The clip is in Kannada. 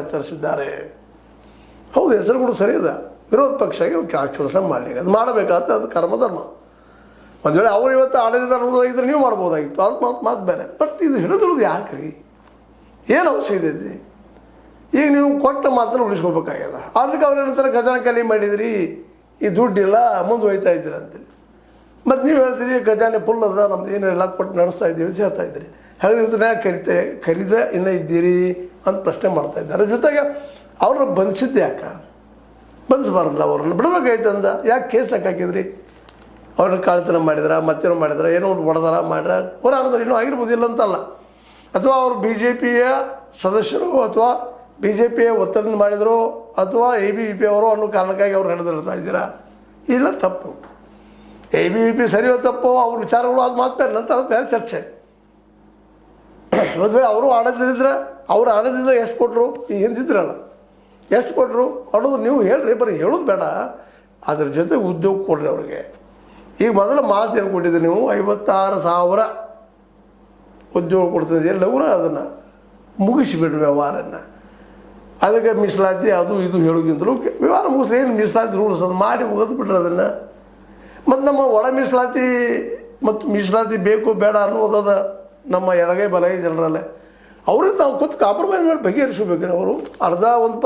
ಎಚ್ಚರಿಸಿದ್ದಾರೆ. ಹೌದು, ಹೆಸರು ಕೂಡ ಸರಿ ಇದೆ. ವಿರೋಧ ಪಕ್ಷಕ್ಕೆ ಕೆಲಸ ಮಾಡಲಿಕ್ಕೆ ಅದು ಮಾಡಬೇಕಾದ ಅದು ಕರ್ಮಧರ್ಮ. ಒಂದು ವೇಳೆ ಅವ್ರು ಇವತ್ತು ಆಡಳಿತದಾಗಿದ್ದರೆ ನೀವು ಮಾಡ್ಬೋದಾಗಿತ್ತು, ಅದು ಮಾತು ಬೇರೆ. ಬಟ್ ಇದು ಹಿಡಿದಿರೋದು ಯಾಕೆ ರೀ? ಏನು ಅವಶ್ಯಕತೆ ಇದೆ? ಈಗ ನೀವು ಕೊಟ್ಟ ಮಾತನ್ನು ಉಳಿಸ್ಕೋಬೇಕಾಗ್ಯದ. ಅದಕ್ಕೆ ಅವ್ರು ಏನಂತಾರೆ, ಖಜಾನೆ ಖಾಲಿ ಮಾಡಿದಿರಿ, ಈ ದುಡ್ಡಿಲ್ಲ, ಮುಂದೆ ಹೋಯ್ತಾ ಇದ್ದೀರಿ ಅಂತೇಳಿ. ಮತ್ತು ನೀವು ಹೇಳ್ತೀರಿ ಖಜಾನೆ ಫುಲ್ ಅದ, ನಮ್ದು ಏನೆಲ್ಲ ಕೊಟ್ಟು ನಡೆಸ್ತಾ ಇದ್ದೀವಿ ಅಂತ ಹೇಳ್ತಾ ಇದ್ದೀರಿ. ಹಾಗೆ ಇವತ್ತು ಯಾಕೆ ಕರೀದ ಇನ್ನೂ ಇದ್ದೀರಿ ಅಂತ ಪ್ರಶ್ನೆ ಮಾಡ್ತಾ ಇದ್ದಾರೆ. ಜೊತೆಗೆ ಅವ್ರನ್ನ ಬಂಧಿಸಿದ್ದು ಯಾಕೆ? ಬಂಧಿಸಬಾರ್ದಲ್ಲ, ಅವ್ರನ್ನ ಬಿಡಬೇಕಾಯ್ತು ಅಂದ. ಯಾಕೆ ಕೇಸ್ ಹಾಕಿದ್ರಿ? ಅವ್ರನ್ನ ಕಾಳ್ತನ ಮಾಡಿದ್ರೆ, ಮತ್ತೇನೋ ಮಾಡಿದ್ರೆ, ಏನೋ ಒಂದು ಹೊಡೆದಾರ ಮಾಡ್ರೆ, ಹೋರಾಡಿದ್ರೆ ಇನ್ನೂ ಆಗಿರ್ಬೋದಿಲ್ಲ ಅಂತಲ್ಲ. ಅಥವಾ ಅವರು ಬಿ ಜೆ ಪಿಯ ಸದಸ್ಯರು ಅಥವಾ ಬಿ ಜೆ ಪಿಯ ಒತ್ತಡದಿಂದ ಮಾಡಿದರು ಅಥವಾ ABVP ಅವರು ಅನ್ನೋ ಕಾರಣಕ್ಕಾಗಿ ಅವ್ರು ನಡೆದಿರ್ತಾ ಇದ್ದೀರಾ? ಇಲ್ಲ, ತಪ್ಪು. ABVP ಸರಿಯೋ ತಪ್ಪೋ ಅವ್ರ ವಿಚಾರಗಳು ಅದು ಮಾತು ನಂತರ ಬೇರೆ ಚರ್ಚೆ. ಒಂದು ವೇಳೆ ಅವರು ಆಡೋದಿದ್ರೆ ಅವ್ರು ಆಡೋದ್ರಿಂದ ಎಷ್ಟು ಕೊಟ್ಟರು, ಈಗ ಹಿಂದಿದ್ರಲ್ಲ ಎಷ್ಟು ಕೊಟ್ಟರು ಅನ್ನೋದು ನೀವು ಹೇಳ್ರಿ. ಬರೀ ಹೇಳೋದು ಬೇಡ, ಅದ್ರ ಜೊತೆ ಉದ್ಯೋಗ ಕೊಡ್ರಿ ಅವ್ರಿಗೆ. ಈಗ ಮೊದಲು ಮಾತು ಏನು ಕೊಟ್ಟಿದ್ದೀರಿ ನೀವು? 56,000 ಉದ್ಯೋಗ ಕೊಡ್ತಿದ್ದೀರಿ. ಲಘುನ ಅದನ್ನು ಮುಗಿಸಿಬಿಡ್ರಿ ವ್ಯವಹಾರನ್ನು. ಅದಕ್ಕೆ ಮೀಸಲಾತಿ ಅದು ಇದು ಹೇಳೋಕ್ಕಿಂತಲೂ ವ್ಯವಹಾರ ಮುಗಿಸ್ರಿ. ಏನು ಮೀಸಲಾತಿ ರೂಲ್ಸ್ ಅದು ಮಾಡಿ ಮುಗಿದು ಬಿಡ್ರಿ ಅದನ್ನು. ಮತ್ತು ನಮ್ಮ ಒಳ ಮೀಸಲಾತಿ ಮತ್ತು ಮೀಸಲಾತಿ ಬೇಕು ಬೇಡ ಅನ್ನೋದದ ನಮ್ಮ ಎಡಗೈ ಬಲಗೈ ಜನರಲ್ಲೇ. ಅವ್ರಿಂದ ನಾವು ಕೂತು ಕಾಂಪ್ರಮೈಸ್ ಮಾಡಿ ಬಗೆಹರಿಸಬೇಕ್ರಿ. ಅವರು ಅರ್ಧ 1%